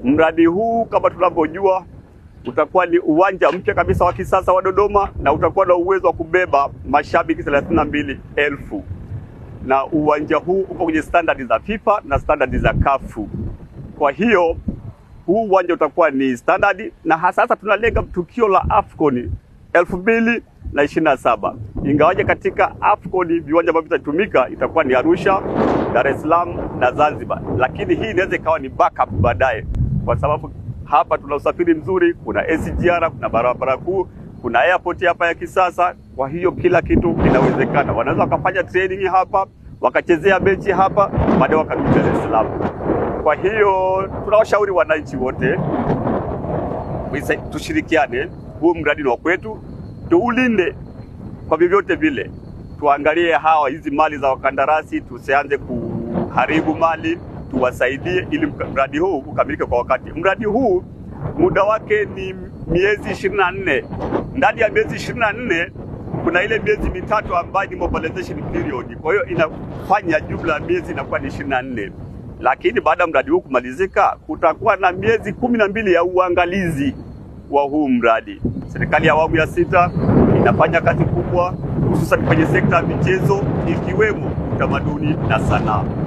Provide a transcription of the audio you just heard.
Mradi huu kama tunavyojua utakuwa ni uwanja mpya kabisa wa kisasa wa Dodoma, na utakuwa na uwezo wa kubeba mashabiki 32,000. Na uwanja huu upo kwenye standardi za FIFA na standardi za CAF. Kwa hiyo huu uwanja utakuwa ni standardi, na hasa tunalenga tukio la AFCON 2027. Ingawaje katika AFCON viwanja ambavyo vitatumika itakuwa ni Arusha, Dar es Salaam na Zanzibar, lakini hii inaweza ikawa ni backup baadaye, kwa sababu hapa tuna usafiri mzuri, kuna SGR, kuna barabara kuu, kuna airport hapa ya kisasa. Kwa hiyo kila kitu kinawezekana. Wanaweza wakafanya training hapa, wakachezea mechi hapa, baadaye wakarudi Dar es Salaam. Kwa hiyo tunawashauri wananchi wote tushirikiane, huu mradi ni wa kwetu, tuulinde kwa vyovyote vile. Tuangalie hizi mali za wakandarasi, tusianze kuharibu mali, tuwasaidie ili mradi huu ukamilike kwa wakati. Mradi huu muda wake ni miezi 24. Ndani ya miezi 24 kuna ile miezi mitatu ambayo ni mobilization period. Kwa hiyo inafanya jumla ya miezi inakuwa ni 24. Lakini baada ya mradi huu kumalizika, kutakuwa na miezi 12 ya uangalizi wa huu mradi. Serikali ya awamu ya 6 inafanya kazi kubwa, hususan kwenye sekta ya michezo, ikiwemo utamaduni na sanaa.